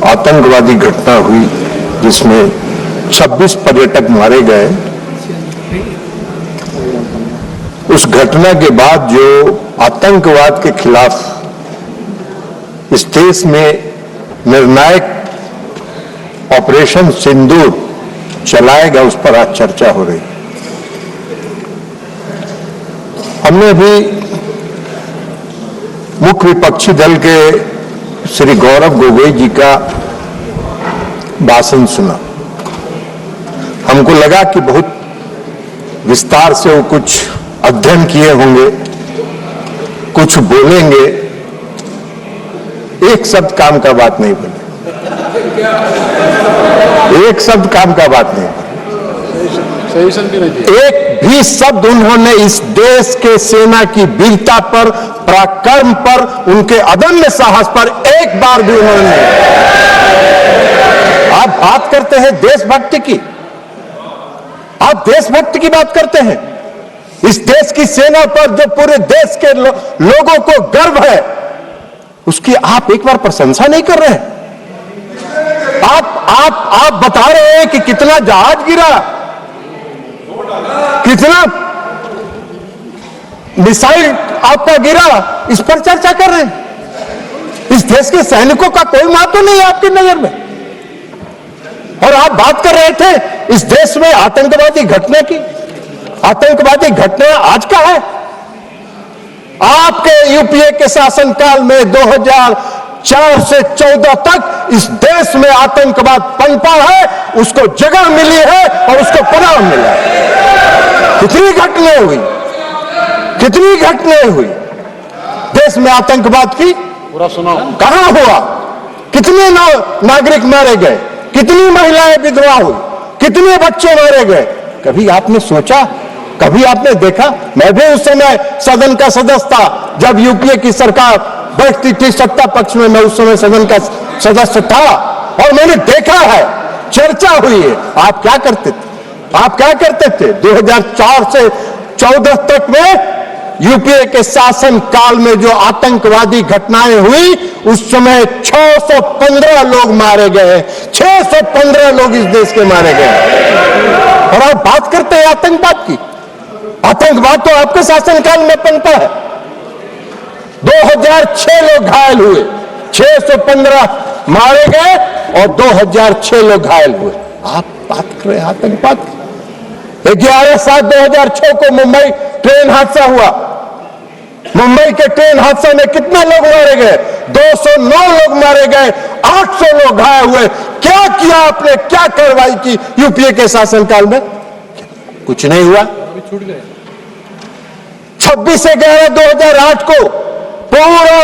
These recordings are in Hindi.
आतंकवादी घटना हुई जिसमें 26 पर्यटक मारे गए, उस घटना के बाद जो आतंकवाद के खिलाफ इस देश में निर्णायक ऑपरेशन सिंदूर चलाएगा, उस पर आज चर्चा हो रही। हमने अभी मुख्य विपक्षी दल के श्री गौरव गोगोई जी का भाषण सुना। हमको लगा कि बहुत विस्तार से वो कुछ अध्ययन किए होंगे, कुछ बोलेंगे। एक शब्द काम का बात नहीं बोले, एक शब्द काम का बात नहीं बोले। एक भी शब्द उन्होंने इस देश के सेना की वीरता पर, पराक्रम पर, उनके अदम्य साहस पर एक बार भी उन्होंने नहीं। आप बात करते हैं देशभक्ति की, आप देशभक्ति की बात करते हैं। इस देश की सेना पर जो पूरे देश के लोगों को गर्व है, उसकी आप एक बार प्रशंसा नहीं कर रहे हैं। आप बता रहे हैं कि कितना जहाज गिरा, कितना मिसाइल आपका गिरा, इस पर चर्चा कर रहे हैं। इस देश के सैनिकों का कोई महत्व नहीं है आपकी नजर में। और आप बात कर रहे थे इस देश में आतंकवादी घटना की। आतंकवादी घटना आज का है। आपके यूपीए के शासनकाल में 2004 से 14 तक इस देश में आतंकवाद पनपा है, उसको जगह मिली है और उसको पनाह मिला है। कितनी घटनाएं हुई, कितनी घटनाएं हुई देश में आतंकवाद की, पूरा सुनाओ। कहां हुआ, कितने नागरिक मारे गए, कितनी महिलाएं विधवा हुई, कितने बच्चे मारे गए। कभी आपने सोचा, कभी आपने देखा? मैं भी उस समय सदन का सदस्य था जब यूपीए की सरकार बैठती थी सत्ता पक्ष में। मैं उस समय सदन का सदस्य था और मैंने देखा है, चर्चा हुई है। आप क्या करते थे? आप क्या करते थे 2004 से 14 तक में यूपीए के शासन काल में जो आतंकवादी घटनाएं हुई, उस समय 615 लोग मारे गए, 615 लोग इस देश के मारे गए। और आप बात करते हैं आतंकवाद की। आतंकवाद तो आपके शासनकाल में पनपा है। 2006 लोग घायल हुए, 615 मारे गए और 2006 लोग घायल हुए। आप बात कर रहे हैं आतंकवाद की। 11/7/2006 को मुंबई ट्रेन हादसा हुआ। मुंबई के ट्रेन हादसा में कितने लोग मारे गए? 209 लोग मारे गए, 800 लोग घायल हुए। क्या किया आपने, क्या कार्रवाई की यूपीए के शासनकाल में? कुछ नहीं हुआ। 26/11/2008 को पूरा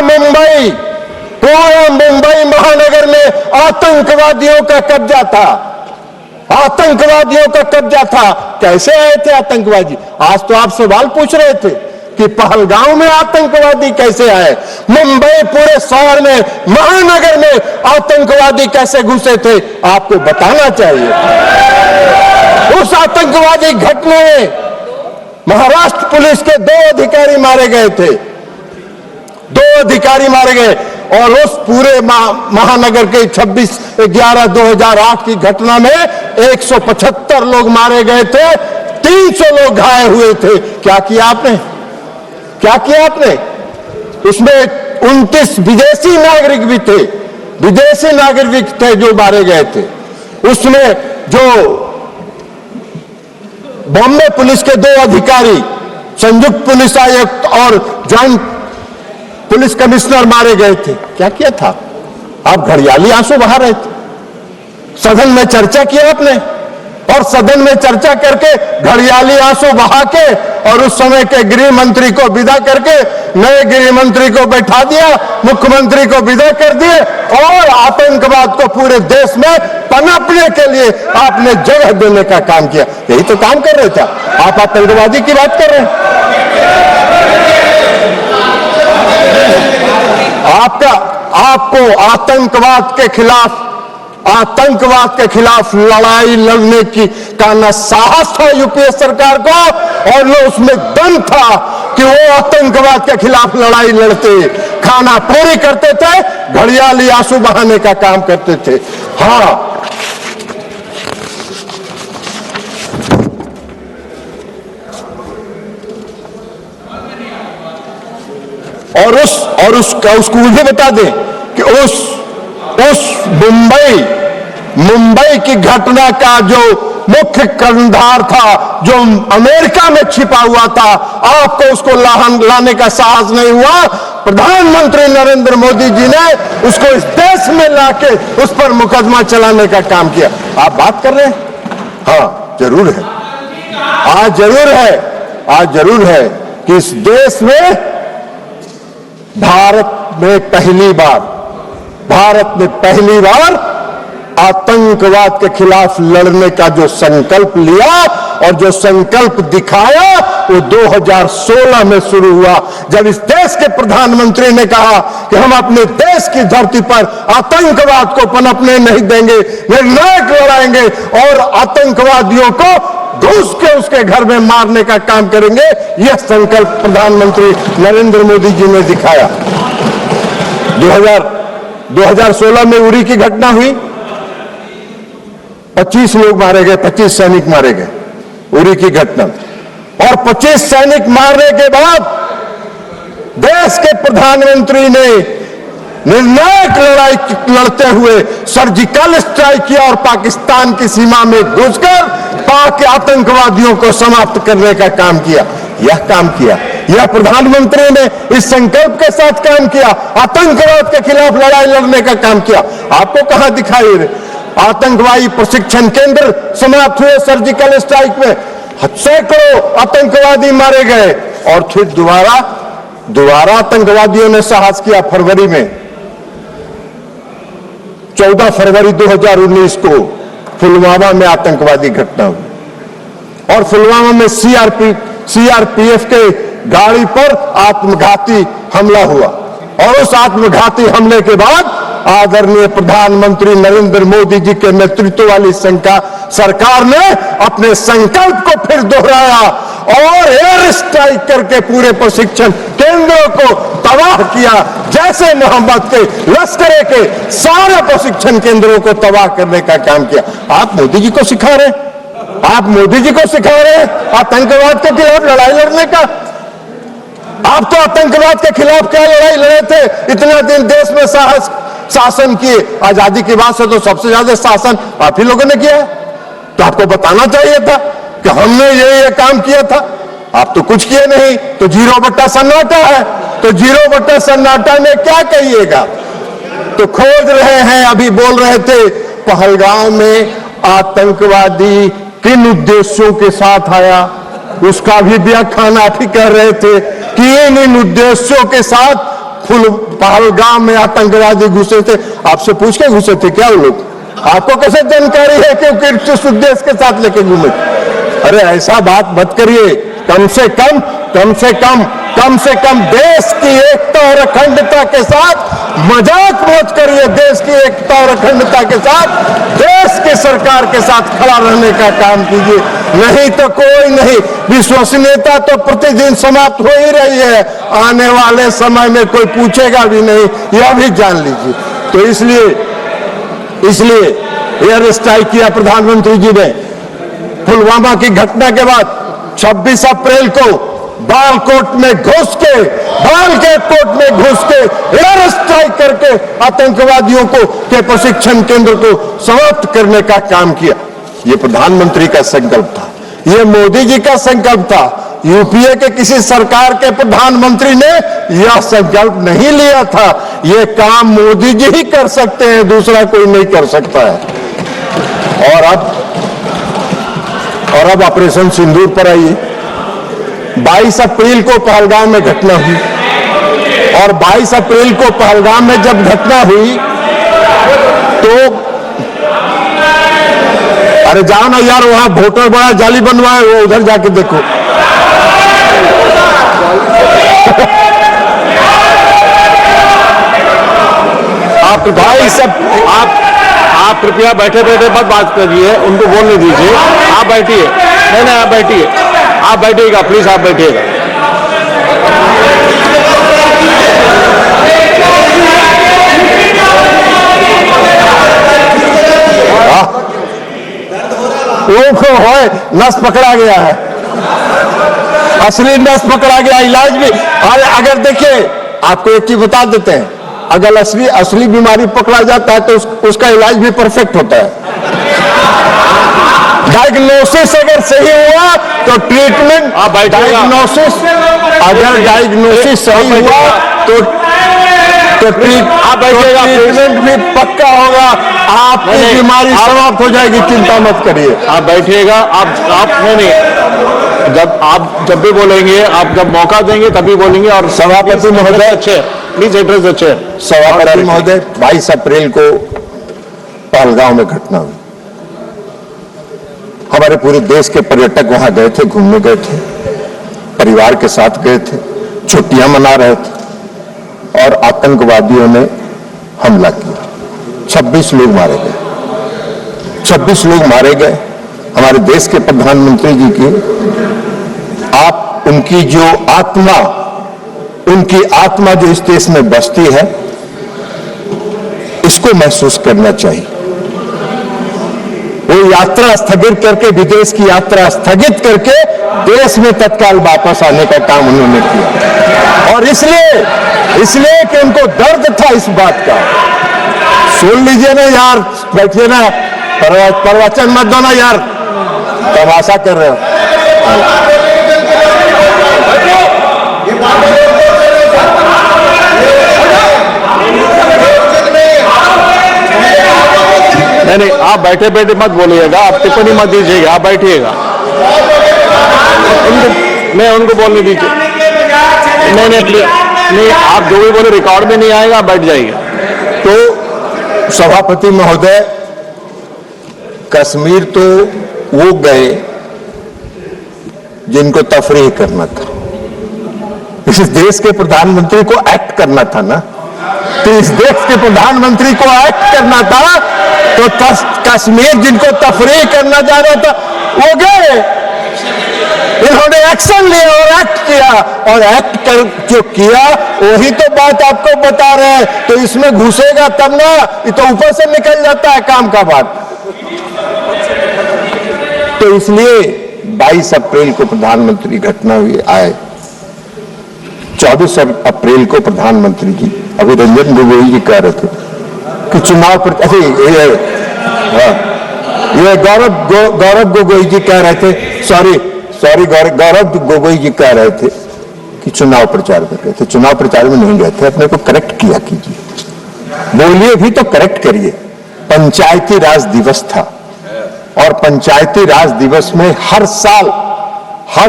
मुंबई महानगर में आतंकवादियों का कब्जा था। आतंकवादियों का कब्जा था। कैसे आए थे आतंकवादी? आज तो आप सवाल पूछ रहे थे कि पहलगांव में आतंकवादी कैसे आए, मुंबई पूरे शहर में, महानगर में आतंकवादी कैसे घुसे थे, आपको बताना चाहिए। उस आतंकवादी घटना में महाराष्ट्र पुलिस के 2 अधिकारी मारे गए थे, 2 अधिकारी मारे गए। और उस पूरे महानगर के 26/11/2008 की घटना में 175 लोग मारे गए थे, 300 लोग घायल हुए थे। क्या किया आपने? क्या किया आपने? उसमें 29 विदेशी नागरिक भी थे, विदेशी नागरिक थे जो मारे गए थे। उसमें जो बॉम्बे पुलिस के 2 अधिकारी, संयुक्त पुलिस आयुक्त और ज्वाइंट पुलिस कमिश्नर मारे गए थे। क्या किया था? आप घड़ियाली आंसू बहा रहे थे। सदन में चर्चा किया आपने, और सदन में चर्चा करके घड़ियाली आंसू बहा के और उस समय के गृह मंत्री को विदा करके नए गृह मंत्री को बैठा दिया, मुख्यमंत्री को विदा कर दिए और आतंकवाद को पूरे देश में पनपने के लिए आपने जगह देने का काम किया। यही तो काम कर रहे थे आप। आतंकवादी की बात कर रहे हैं। आपको आतंकवाद के खिलाफ लड़ाई लड़ने की का न साहस था यूपीए सरकार को और न उसमें दम था कि वो आतंकवाद के खिलाफ लड़ाई लड़ते, खाना पूरी करते थे, घड़ियाली आंसू बहाने का काम करते थे। हाँ, और उसको ये बता दें कि उस मुंबई की घटना का जो मुख्य कर्णधार था, जो अमेरिका में छिपा हुआ था, आपको उसको लाने का साहस नहीं हुआ। प्रधानमंत्री नरेंद्र मोदी जी ने उसको इस देश में लाके उस पर मुकदमा चलाने का काम किया। आप बात कर रहे हैं? हाँ, जरूर है, आज जरूर है कि इस देश में भारत ने पहली बार आतंकवाद के खिलाफ लड़ने का जो संकल्प लिया और जो संकल्प दिखाया, वो 2016 में शुरू हुआ, जब इस देश के प्रधानमंत्री ने कहा कि हम अपने देश की धरती पर आतंकवाद को पनपने नहीं देंगे, निर्णायक लड़ाएंगे और आतंकवादियों को घुस के उसके घर में मारने का काम करेंगे। यह संकल्प प्रधानमंत्री नरेंद्र मोदी जी ने दिखाया। 2016 में उरी की घटना हुई, 25 लोग मारे गए, 25 सैनिक मारे गए, उरी की घटना। और 25 सैनिक मारने के बाद देश के प्रधानमंत्री ने निर्णायक लड़ाई लड़ते हुए सर्जिकल स्ट्राइक किया और पाकिस्तान की सीमा में घुसकर पाक आतंकवादियों को समाप्त करने का काम किया। यह प्रधानमंत्री ने इस संकल्प के साथ काम किया, आतंकवाद के खिलाफ लड़ाई लड़ने का काम किया। आपको कहां दिखाई? आतंकवादी प्रशिक्षण केंद्र समाप्त हुए सर्जिकल स्ट्राइक में, सैकड़ों आतंकवादी मारे गए और फिर दोबारा आतंकवादियों ने साहस किया। फरवरी में 14 फरवरी 2019 को पुलवामा में आतंकवादी घटना हुई और पुलवामा में सीआरपीएफ के गाड़ी पर आत्मघाती हमला हुआ और उस आत्मघाती हमले के बाद आदरणीय प्रधानमंत्री नरेंद्र मोदी जी के नेतृत्व वाली सरकार ने अपने संकल्प को फिर दोहराया और एयर स्ट्राइक करके पूरे प्रशिक्षण केंद्रों को तबाह किया। जैसे मोहम्मद के लश्कर के सारे प्रशिक्षण केंद्रों को तबाह करने का काम किया। आप मोदी जी को सिखा रहे हैं आतंकवाद के खिलाफ लड़ाई लड़ने का। आप तो आतंकवाद के खिलाफ क्या लड़ाई लड़े थे? इतना दिन देश में शासन किए, आजादी की बात से तो सबसे ज्यादा शासन आप ही लोगों ने किया है। तो आपको बताना चाहिए था कि हमने ये काम किया था। आप तो कुछ किए नहीं, तो 0 सन्नाटा है। तो 0 सन्नाटा में क्या कहिएगा? तो खोज रहे हैं, अभी बोल रहे थे पहलगांव में आतंकवादी किन उद्देश्यों के साथ आया, उसका भी व्याख्यान आप ही कर रहे थे कि इन उद्देश्यों के साथ पहलगाम में आतंकवादी घुसे थे। आपसे पूछ के घुसे थे क्या वो लोग? आपको कैसे जानकारी है कि वो किस उद्देश्य के साथ लेके घूमे? अरे ऐसा बात मत करिए। कम से कम देश की एकता और अखंडता के साथ मजाक मत करिए। देश की एकता और अखंडता के साथ देश की सरकार के साथ खड़ा रहने का काम कीजिए, नहीं तो कोई नहीं। विश्वसनीयता तो प्रतिदिन समाप्त हो ही रही है, आने वाले समय में कोई पूछेगा भी नहीं, यह भी जान लीजिए। तो इसलिए एयर स्ट्राइक किया प्रधानमंत्री जी ने। पुलवामा की घटना के बाद 26 अप्रैल को बालकोट में घुस के एयर स्ट्राइक करके आतंकवादियों के प्रशिक्षण केंद्र को समाप्त करने का काम किया। यह प्रधानमंत्री का संकल्प था, यह मोदी जी का संकल्प था। यूपीए के किसी सरकार के प्रधानमंत्री ने यह संकल्प नहीं लिया था। यह काम मोदी जी ही कर सकते हैं, दूसरा कोई नहीं कर सकता है। और अब ऑपरेशन सिंदूर पर आइए। 22 अप्रैल को पहलगाम में घटना हुई और 22 अप्रैल को पहलगाम में जब घटना हुई तो अरे जाओ ना यार, वहां वोटर बड़ा जाली बनवाए, वो उधर जाके देखो। आप भाई सब आप कृपया बैठे मत बात करिए, उनको बोलने दीजिए। आप बैठिए, नहीं आप बैठिएगा, प्लीज आप बैठिएगा। वो है नस पकड़ा गया है, असली नस पकड़ा गया। इलाज भी अगर देखिए, आपको एक चीज बता देते हैं, अगर असली बीमारी पकड़ा जाता है तो उसका इलाज भी परफेक्ट होता है। डायग्नोसिस अगर सही हुआ तो ट्रीटमेंट, डायग्नोसिस अगर डायग्नोसिस सही हुआ तो ट्रीटमेंट भी पक्का होगा, आपकी बीमारी समाप्त हो जाएगी, चिंता मत करिए। आप बैठिएगा, आप नहीं, जब भी बोलेंगे, आप जब मौका देंगे तभी बोलेंगे। और सभापति महोदय, अच्छे प्लीज एड्रेस द चेयर। सभापति महोदय, 22 अप्रैल को पहलगांव में घटना हुई। हमारे पूरे देश के पर्यटक वहां गए थे, घूमने गए थे, परिवार के साथ गए थे, छुट्टियां मना रहे थे और आतंकवादियों ने हमला किया। 26 लोग मारे गए, 26 लोग मारे गए। हमारे देश के प्रधानमंत्री जी की उनकी आत्मा जो इस देश में बसती है, इसको महसूस करना चाहिए। वो यात्रा स्थगित करके, विदेश की यात्रा स्थगित करके देश में तत्काल वापस आने का काम उन्होंने किया। और इसलिए कि उनको दर्द था इस बात का। सुन लीजिए ना यार, बैठिए ना, प्रवचन मत दो ना यार, तमाशा कर रहे हो। नहीं, आप बैठे बैठे मत बोलिएगा, आप टिप्पणी मत दीजिएगा, आप बैठिएगा। मैं उनको बोलने दीजिए। नहीं, आप जो भी बोले रिकॉर्ड में नहीं आएगा, बैठ जाइए। तो सभापति महोदय, कश्मीर तो वो गए जिनको तफरीह करना था। इस देश के प्रधानमंत्री को एक्ट करना था ना, तो इस देश के प्रधानमंत्री को एक्ट करना था, तो कश्मीर जिनको तफरीह करना जा रहा था वो गए। इन्होंने एक्शन लिया और एक्ट किया, और एक्ट कर जो किया वही तो बात आपको बता रहे हैं। तो इसमें घुसेगा तब ना, ये तो ऊपर से निकल जाता है काम का बात। तो इसलिए 22 अप्रैल को प्रधानमंत्री घटना हुई आए। 24 अप्रैल को प्रधानमंत्री जी, अभी रंजन गोगोई जी कह रहे थे कि चुनाव पर, ये गौरव गोगोई जी कह रहे थे, सॉरी गौरव गोगोई जी कह रहे थे कि चुनाव प्रचार में गए थे। चुनाव प्रचार में नहीं गए थे, अपने को करेक्ट किया कीजिए, बोलिए भी तो करेक्ट करिए। पंचायती राज दिवस था, और पंचायती राज दिवस में हर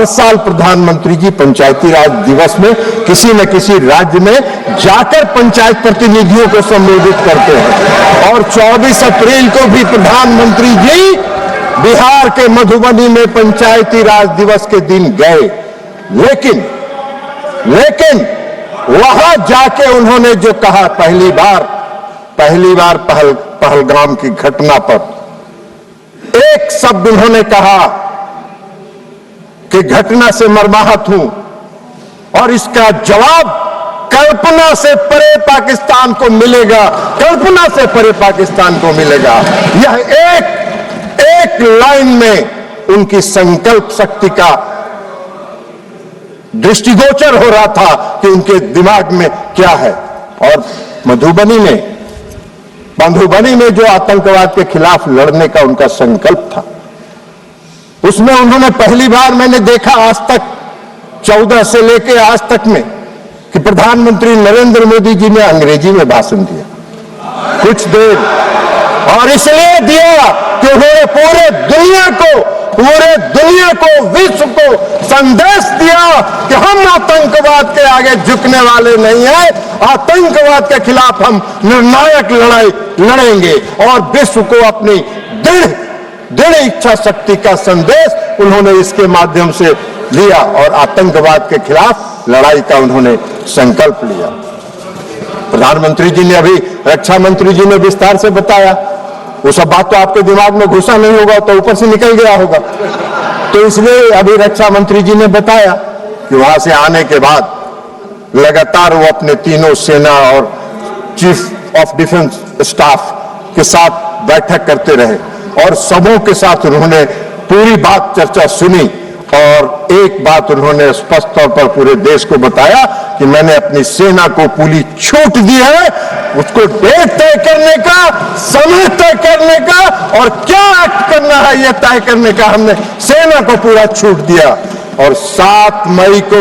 साल प्रधानमंत्री जी पंचायती राज दिवस में किसी न किसी राज्य में जाकर पंचायत प्रतिनिधियों को संबोधित करते हैं। और 24 अप्रैल को भी प्रधानमंत्री जी बिहार के मधुबनी में पंचायती राज दिवस के दिन गए। लेकिन वहां जाके उन्होंने जो कहा, पहली बार पहलगाम की घटना पर एक शब्द उन्होंने कहा कि घटना से मर्माहत हूं, और इसका जवाब कल्पना से परे पाकिस्तान को मिलेगा, कल्पना से परे पाकिस्तान को मिलेगा। यह एक लाइन में उनकी संकल्प शक्ति का दृष्टिगोचर हो रहा था कि उनके दिमाग में क्या है। और मधुबनी में जो आतंकवाद के खिलाफ लड़ने का उनका संकल्प था, उसमें उन्होंने पहली बार मैंने देखा आज तक 14 से लेकर आज तक में कि प्रधानमंत्री नरेंद्र मोदी जी ने अंग्रेजी में भाषण दिया कुछ देर, और इसलिए दिया कि उन्होंने पूरे दुनिया को विश्व को संदेश दिया कि हम आतंकवाद के आगे झुकने वाले नहीं हैं, आतंकवाद के खिलाफ हम निर्णायक लड़ाई लड़ेंगे। और विश्व को अपनी दृढ़ इच्छा शक्ति का संदेश उन्होंने इसके माध्यम से लिया, और आतंकवाद के खिलाफ लड़ाई का उन्होंने संकल्प लिया। प्रधानमंत्री जी ने, अभी रक्षा मंत्री जी ने विस्तार से बताया, वो सब बात तो आपके दिमाग में घुसा नहीं होगा, तो ऊपर से निकल गया होगा। तो इसलिए अभी रक्षा मंत्री जी ने बताया कि वहां से आने के बाद लगातार वो अपने तीनों सेना और चीफ ऑफ डिफेंस स्टाफ के साथ बैठक करते रहे, और सबों के साथ उन्होंने पूरी बात चर्चा सुनी और एक बात उन्होंने स्पष्ट तौर पर पूरे देश को बताया कि मैंने अपनी सेना को पूरी छूट दी है, उसको डेट तय करने का, समय तय करने का और क्या एक्ट करना है यह तय करने का हमने सेना को पूरा छूट दिया। और 7 मई को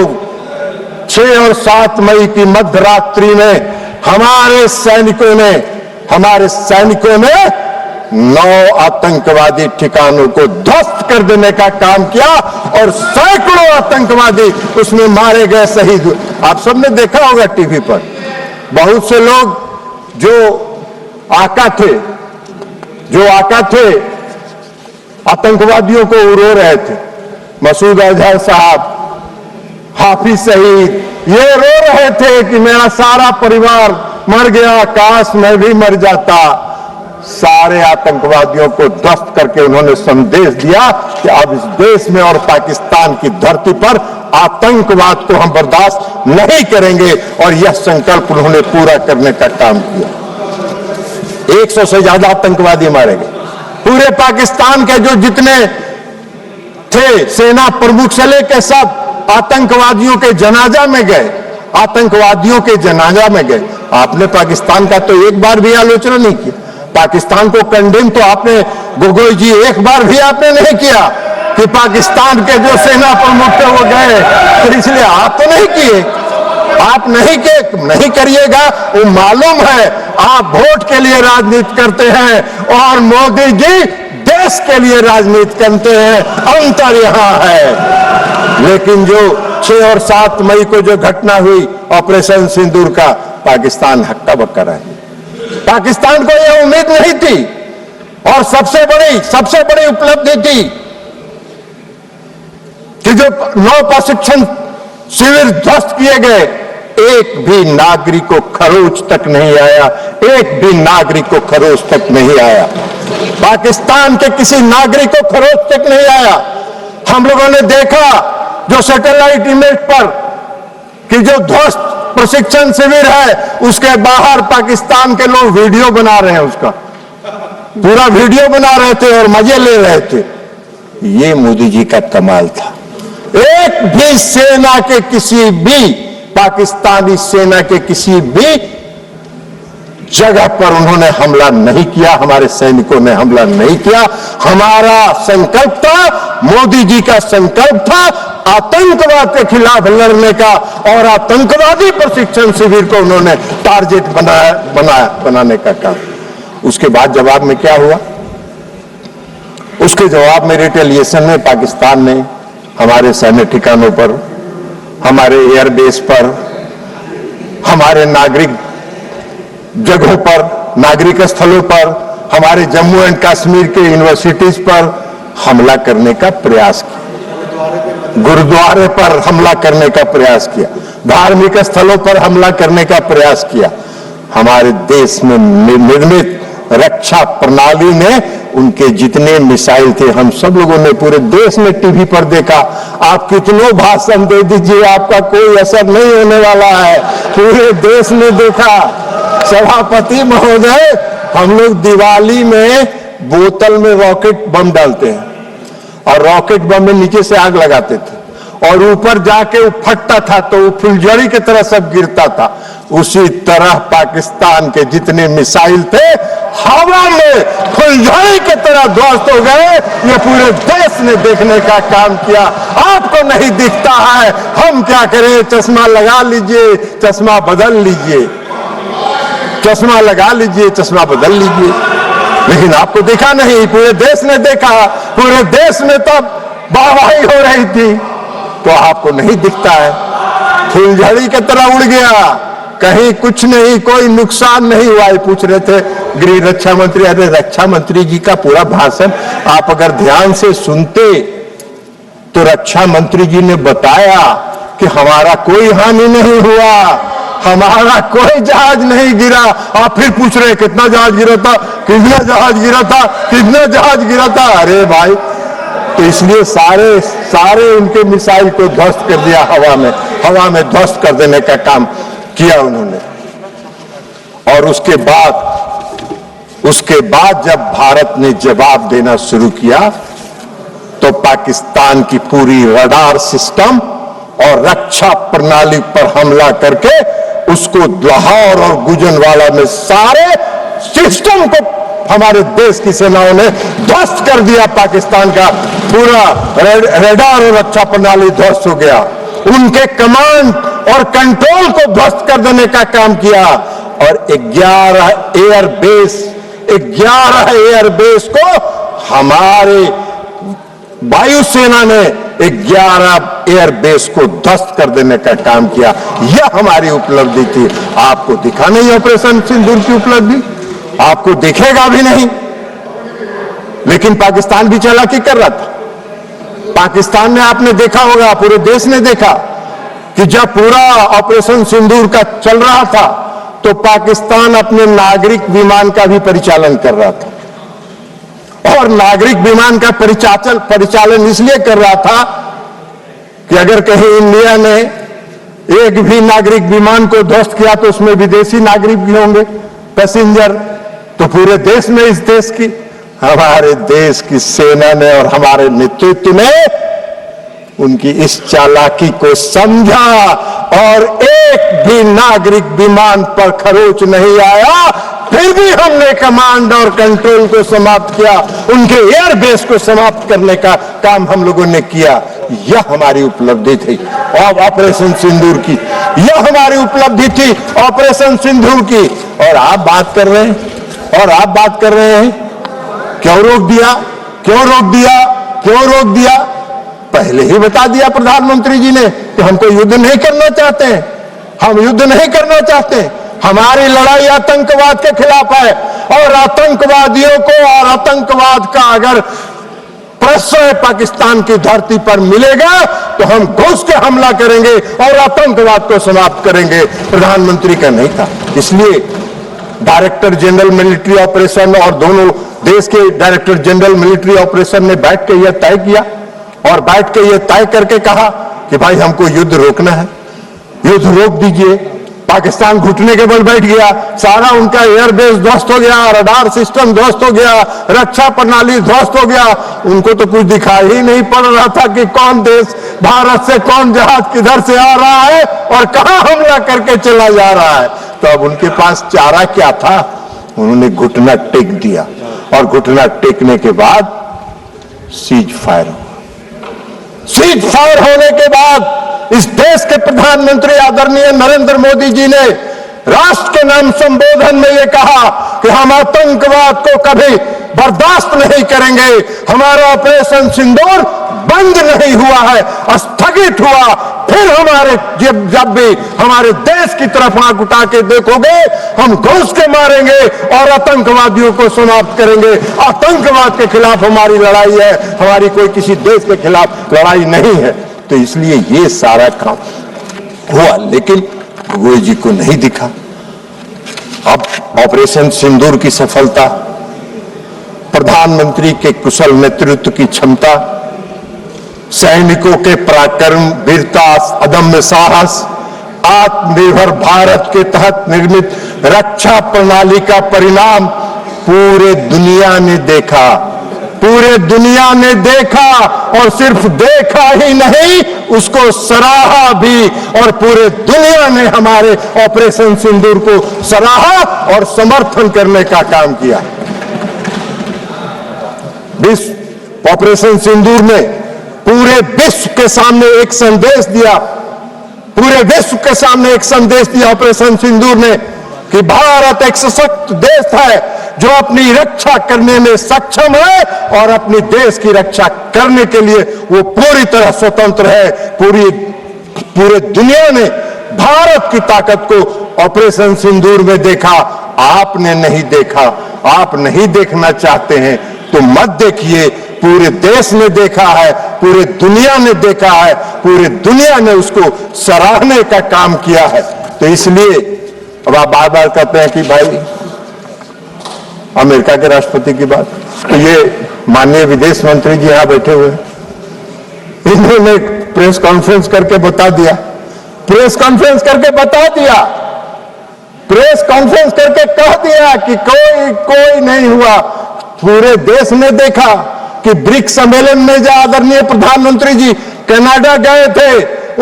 6 और 7 मई की मध्य रात्रि में हमारे सैनिकों ने 9 आतंकवादी ठिकानों को ध्वस्त कर देने का काम किया और सैकड़ों आतंकवादी उसमें मारे गए, शहीद हुए। आप सबने देखा होगा टीवी पर, बहुत से लोग जो आका थे आतंकवादियों को रो रहे थे। मसूद अजहर साहब, हाफिज शहीद, ये रो रहे थे कि मेरा सारा परिवार मर गया, काश मैं भी मर जाता। सारे आतंकवादियों को ध्वस्त करके उन्होंने संदेश दिया कि अब इस देश में और पाकिस्तान की धरती पर आतंकवाद को हम बर्दाश्त नहीं करेंगे और यह संकल्प उन्होंने पूरा करने का काम किया। 100 से ज्यादा आतंकवादी मारे गए। पूरे पाकिस्तान के जो जितने थे सेना प्रमुख से लेकर सब आतंकवादियों के जनाजा में गए, आपने पाकिस्तान का तो एक बार भी आलोचना नहीं की। पाकिस्तान को कंडेम तो आपने, गोगोई जी, एक बार भी आपने नहीं किया कि पाकिस्तान के जो सेना प्रमुख थे वो गए, तो इसलिए आप तो नहीं किए। आप नहीं करिएगा, वो मालूम है आप वोट के लिए राजनीति करते हैं और मोदी जी देश के लिए राजनीति करते हैं, अंतर यहां है। लेकिन जो 6 और 7 मई को जो घटना हुई ऑपरेशन सिंदूर का, पाकिस्तान हक्का बक्का रहा। पाकिस्तान को यह उम्मीद नहीं थी और सबसे बड़ी उपलब्धि थी कि जो 9 प्रशिक्षण शिविर ध्वस्त किए गए, एक भी नागरिक को खरोच तक नहीं आया, पाकिस्तान के किसी नागरिक को खरोच तक नहीं आया। हम लोगों ने देखा जो सैटेलाइट इमेज पर कि जो ध्वस्त प्रशिक्षण शिविर है उसके बाहर पाकिस्तान के लोग वीडियो बना रहे हैं, उसका पूरा वीडियो बना रहे थे और मजे ले रहे थे। ये मोदी जी का कमाल था। एक भी सेना के किसी भी पाकिस्तानी सेना के किसी भी जगह पर उन्होंने हमला नहीं किया, हमारे सैनिकों ने हमला नहीं किया। हमारा संकल्प था, मोदी जी का संकल्प था आतंकवाद के खिलाफ लड़ने का और आतंकवादी प्रशिक्षण शिविर को उन्होंने टारगेट बनाने का काम। उसके बाद जवाब में क्या हुआ? उसके जवाब में रिटेलिएशन में पाकिस्तान ने हमारे सैन्य ठिकानों पर, हमारे एयरबेस पर, हमारे नागरिक जगहों पर, नागरिक स्थलों पर, हमारे जम्मू एंड कश्मीर के यूनिवर्सिटीज पर हमला करने का प्रयास किया, गुरुद्वारे पर हमला करने का प्रयास किया, धार्मिक स्थलों पर हमला करने का प्रयास किया। हमारे देश में निर्मित रक्षा प्रणाली ने उनके जितने मिसाइल थे, हम सब लोगों ने पूरे देश में टीवी पर देखा। आप कितनों भाषण दे दीजिए, आपका कोई असर नहीं होने वाला है। पूरे देश ने देखा। सभापति महोदय, हम लोग दिवाली में बोतल में रॉकेट बम डालते हैं और रॉकेट बम में नीचे से आग लगाते थे और ऊपर जाके वो फटता था तो वो फुलझड़ी की तरह सब गिरता था। उसी तरह पाकिस्तान के जितने मिसाइल थे हवा में फुलझड़ी की तरह ध्वस्त हो गए। ये पूरे देश ने देखने का काम किया। आपको नहीं दिखता है, हम क्या करें? चश्मा लगा लीजिए, चश्मा बदल लीजिए, चश्मा लगा लीजिए, चश्मा बदल लीजिए। लेकिन आपको दिखा नहीं, पूरे देश ने देखा। पूरे देश में तब वाहवाही हो रही थी तो आपको नहीं दिखता है। फुलझड़ी की तरह उड़ गया, कहीं कुछ नहीं, कोई नुकसान नहीं हुआ। पूछ रहे थे गृह रक्षा मंत्री, अरे रक्षा मंत्री जी का पूरा भाषण आप अगर ध्यान से सुनते तो रक्षा मंत्री जी ने बताया कि हमारा कोई हानि नहीं हुआ, हमारा कोई जहाज नहीं गिरा। आप फिर पूछ रहे कितना जहाज गिरा था, कितना जहाज गिरा था, कितना जहाज गिरा था। अरे भाई, तो इसलिए सारे उनके मिसाइल को ध्वस्त कर दिया, हवा में ध्वस्त कर देने का काम किया उन्होंने। और उसके बाद उसके बाद जब भारत ने जवाब देना शुरू किया तो पाकिस्तान की पूरी रडार सिस्टम और रक्षा प्रणाली पर हमला करके उसको लाहौर और गुजरांवाला में सारे सिस्टम को हमारे देश की सेनाओं ने ध्वस्त कर दिया। पाकिस्तान का पूरा रडार और रक्षा प्रणाली ध्वस्त हो गया। उनके कमांड और कंट्रोल को ध्वस्त कर देने का काम किया और 11 एयरबेस को हमारे वायुसेना ने 11 एयरबेस को ध्वस्त कर देने का काम किया। यह हमारी उपलब्धि थी। आपको दिखा नहीं ऑपरेशन सिंदूर की उपलब्धि, आपको दिखेगा भी नहीं। लेकिन पाकिस्तान भी चालाकी कर रहा था। पाकिस्तान ने, आपने देखा होगा, पूरे देश ने देखा कि जब पूरा ऑपरेशन सिंदूर का चल रहा था तो पाकिस्तान अपने नागरिक विमान का भी परिचालन कर रहा था। और नागरिक विमान का परिचालन इसलिए कर रहा था कि अगर कहीं इंडिया ने एक भी नागरिक विमान को ध्वस्त किया तो उसमें विदेशी नागरिक भी होंगे, पैसेंजर। तो पूरे देश में, इस देश की, हमारे देश की सेना ने और हमारे नेतृत्व ने उनकी इस चालाकी को समझा और एक भी नागरिक विमान पर खरोच नहीं आया। फिर भी हमने कमांड और कंट्रोल को समाप्त किया, उनके एयरबेस को समाप्त करने का काम हम लोगों ने किया। यह हमारी उपलब्धि थी और ऑपरेशन सिंदूर की, यह हमारी उपलब्धि थी ऑपरेशन सिंदूर की। और आप बात कर रहे हैं, क्यों रोक दिया, क्यों रोक दिया, क्यों रोक दिया? पहले ही बता दिया प्रधानमंत्री जी ने कि हम तो युद्ध नहीं करना चाहते हैं, हम युद्ध नहीं करना चाहते। हमारी लड़ाई आतंकवाद के खिलाफ है और आतंकवादियों को और आतंकवाद का अगर प्रश्रय पाकिस्तान की धरती पर मिलेगा तो हम घुस के हमला करेंगे और आतंकवाद को समाप्त करेंगे। प्रधानमंत्री का नहीं था। इसलिए डायरेक्टर जनरल मिलिट्री ऑपरेशन और दोनों देश के डायरेक्टर जनरल मिलिट्री ऑपरेशन ने बैठ के यह तय किया और बैठ के यह तय करके कहा कि भाई हमको युद्ध रोकना है, युद्ध रोक दीजिए। पाकिस्तान घुटने के बल बैठ गया, सारा उनका एयरबेस ध्वस्त हो गया, रडार सिस्टम ध्वस्त हो गया, रक्षा प्रणाली ध्वस्त हो गया। उनको तो कुछ दिखाई ही नहीं पड़ रहा था कि कौन देश, भारत से कौन जहाज किधर से आ रहा है और कहां हमला करके चला जा रहा है। तो अब उनके पास चारा क्या था? उन्होंने घुटना टेक दिया और घुटना टेकने के बाद सीज फायर हुआ। सीज फायर होने के बाद इस देश के प्रधानमंत्री आदरणीय नरेंद्र मोदी जी ने राष्ट्र के नाम संबोधन में यह कहा कि हम आतंकवाद को कभी बर्दाश्त नहीं करेंगे। हमारा ऑपरेशन सिंदूर बंद नहीं हुआ है, स्थगित हुआ। फिर हमारे जब भी हमारे देश की तरफ आंख उठा के देखोगे, हम घुस के मारेंगे और आतंकवादियों को समाप्त करेंगे। आतंकवाद के खिलाफ हमारी लड़ाई है, हमारी कोई किसी देश के खिलाफ लड़ाई नहीं है। तो इसलिए ये सारा काम हुआ, लेकिन गोयल जी को नहीं दिखा। अब ऑपरेशन सिंदूर की सफलता, प्रधानमंत्री के कुशल नेतृत्व की क्षमता, सैनिकों के पराक्रम, वीरता, अदम्य साहस, आत्मनिर्भर भारत के तहत निर्मित रक्षा प्रणाली का परिणाम पूरे दुनिया ने देखा। पूरे दुनिया ने देखा और सिर्फ देखा ही नहीं, उसको सराहा भी। और पूरे दुनिया ने हमारे ऑपरेशन सिंदूर को सराहा और समर्थन करने का काम किया। विश्व ऑपरेशन सिंदूर ने पूरे विश्व के सामने एक संदेश दिया, पूरे विश्व के सामने एक संदेश दिया ऑपरेशन सिंदूर ने कि भारत एक सशक्त देश है जो अपनी रक्षा करने में सक्षम है और अपने देश की रक्षा करने के लिए वो पूरी तरह स्वतंत्र है। पूरे दुनिया ने भारत की ताकत को ऑपरेशन सिंदूर में देखा। आपने नहीं देखा, आप नहीं देखना चाहते हैं तो मत देखिए। पूरे देश ने देखा है, पूरे दुनिया ने देखा है, पूरे दुनिया ने उसको सराहने का काम किया है। तो इसलिए अब आप बार बार कहते हैं कि भाई अमेरिका के राष्ट्रपति की बात, तो ये माननीय विदेश मंत्री जी यहां बैठे हुए हैं, इन्होंने प्रेस कॉन्फ्रेंस करके बता दिया, प्रेस कॉन्फ्रेंस करके बता दिया प्रेस कॉन्फ्रेंस करके कह दिया कि कोई नहीं हुआ। पूरे देश ने देखा कि ब्रिक्स सम्मेलन में जो आदरणीय प्रधानमंत्री जी कनाडा गए थे,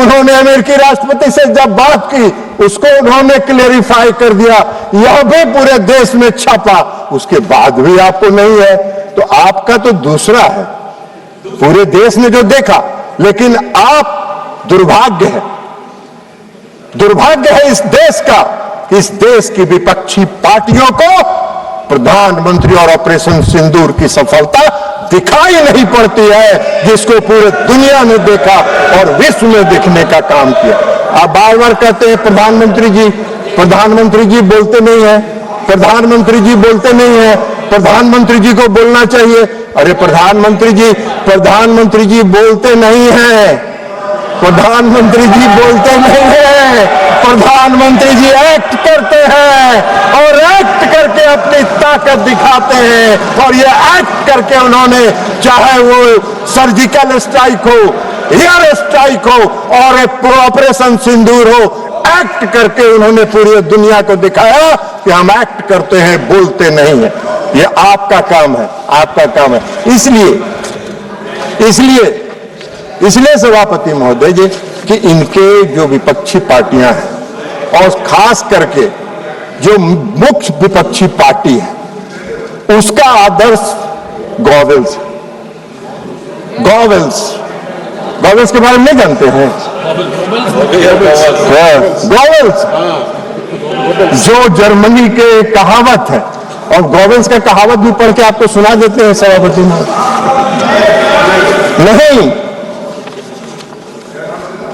उन्होंने अमेरिकी राष्ट्रपति से जब बात की, उसको उन्होंने क्लेरिफाई कर दिया, यह भी पूरे देश में छापा, उसके बाद भी आपको नहीं है। तो आपका तो दूसरा है, पूरे देश ने जो देखा। लेकिन आप दुर्भाग्य है इस देश का, इस देश की विपक्षी पार्टियों को प्रधानमंत्री और ऑपरेशन सिंदूर की सफलता दिखाई नहीं पड़ती है, जिसको पूरे दुनिया ने देखा और विश्व में देखने का काम किया। आप बार बार कहते हैं प्रधानमंत्री जी बोलते नहीं है, प्रधानमंत्री जी बोलते नहीं है, प्रधानमंत्री जी को बोलना चाहिए। अरे प्रधानमंत्री जी बोलते नहीं है, प्रधानमंत्री जी बोलते नहीं है, प्रधानमंत्री जी एक्ट करते हैं और एक्ट करके अपनी ताकत दिखाते हैं। और ये एक्ट करके उन्होंने, चाहे वो सर्जिकल स्ट्राइक हो, एयर स्ट्राइक हो और ऑपरेशन सिंदूर हो, एक्ट करके उन्होंने पूरी दुनिया को दिखाया कि हम एक्ट करते हैं, बोलते नहीं है। ये आपका काम है, आपका काम है। इसलिए सभापति महोदय जी कि इनके जो विपक्षी पार्टियां हैं और खास करके जो मुख्य विपक्षी पार्टी है, उसका आदर्श गॉवेल्स के बारे में नहीं जानते हैं? गॉवेल्स जो जर्मनी के कहावत है, और गॉवेल्स का कहावत भी पढ़ के आपको सुना देते हैं सभापति नहीं।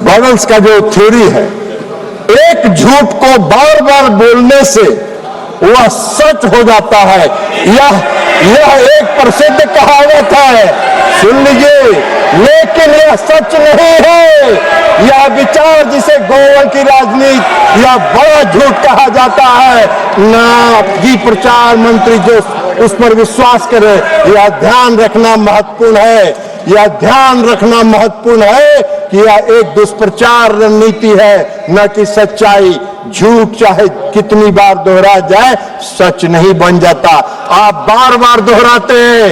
गॉवेल्स का जो थ्योरी है, एक झूठ को बार बार बोलने से वह सच हो जाता है। यह एक प्रसिद्ध कहावत है, सुन लीजिए, लेकिन यह सच नहीं है। यह विचार जिसे गोवल की राजनीति या बड़ा झूठ कहा जाता है ना, जी प्रचार मंत्री जो उस पर विश्वास करे, यह ध्यान रखना महत्वपूर्ण है। यह ध्यान रखना महत्वपूर्ण है कि यह एक दुष्प्रचार रणनीति है, न कि सच्चाई। झूठ चाहे कितनी बार दोहरा जाए, सच नहीं बन जाता। आप बार बार दोहराते हैं।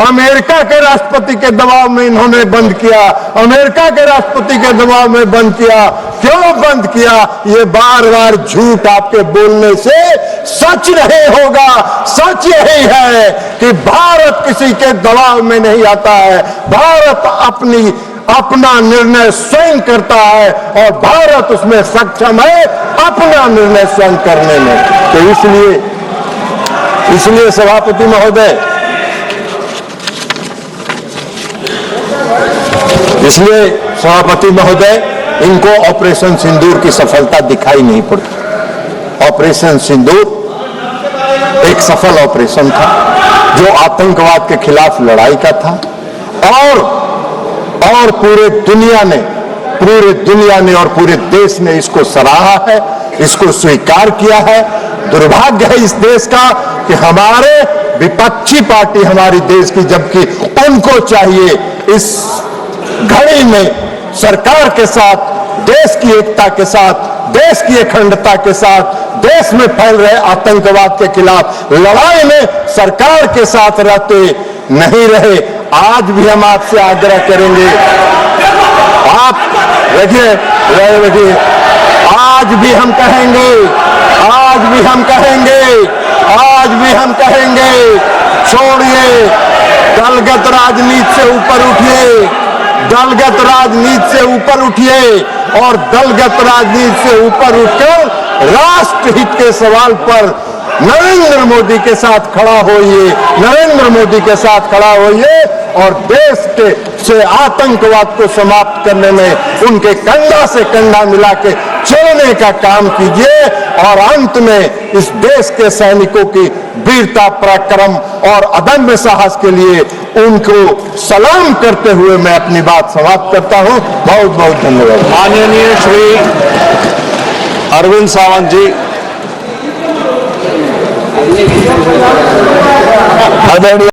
अमेरिका के राष्ट्रपति के दबाव में इन्होंने बंद किया, अमेरिका के राष्ट्रपति के दबाव में बंद किया। क्यों बंद किया? ये बार बार झूठ आपके बोलने से सच नहीं होगा। सच यही है कि भारत किसी के दबाव में नहीं आता है। भारत अपना निर्णय स्वयं करता है और भारत उसमें सक्षम है अपना निर्णय स्वयं करने में। तो इसलिए सभापति महोदय, इनको ऑपरेशन सिंदूर की सफलता दिखाई नहीं पड़ती। ऑपरेशन सिंदूर एक सफल ऑपरेशन था जो आतंकवाद के खिलाफ लड़ाई का था और पूरे दुनिया ने और पूरे देश ने इसको सराहा है, इसको स्वीकार किया है। दुर्भाग्य है इस देश का कि हमारे विपक्षी पार्टी हमारी देश की, जबकि उनको चाहिए इस घड़ी में सरकार के साथ, देश की एकता के साथ, देश की अखंडता के साथ, देश में फैल रहे आतंकवाद के खिलाफ लड़ाई में सरकार के साथ रहते नहीं रहे। आज भी हम आपसे आग्रह करेंगे, आप रखिए, आज भी हम कहेंगे, छोड़िए दलगत राजनीति से ऊपर उठिए, दलगत राजनीति से ऊपर उठिए और दलगत राजनीति से ऊपर उठकर राष्ट्रहित के सवाल पर नरेंद्र मोदी के साथ खड़ा होइए, नरेंद्र मोदी के साथ खड़ा होइए और देश से आतंकवाद को समाप्त करने में उनके कंधा से कंधा मिला के चलने का काम कीजिए। और अंत में इस देश के सैनिकों की वीरता, पराक्रम और अदम्य साहस के लिए उनको सलाम करते हुए मैं अपनी बात समाप्त करता हूं। बहुत बहुत धन्यवाद। माननीय श्री अरविंद सावंत जी। आदरणीय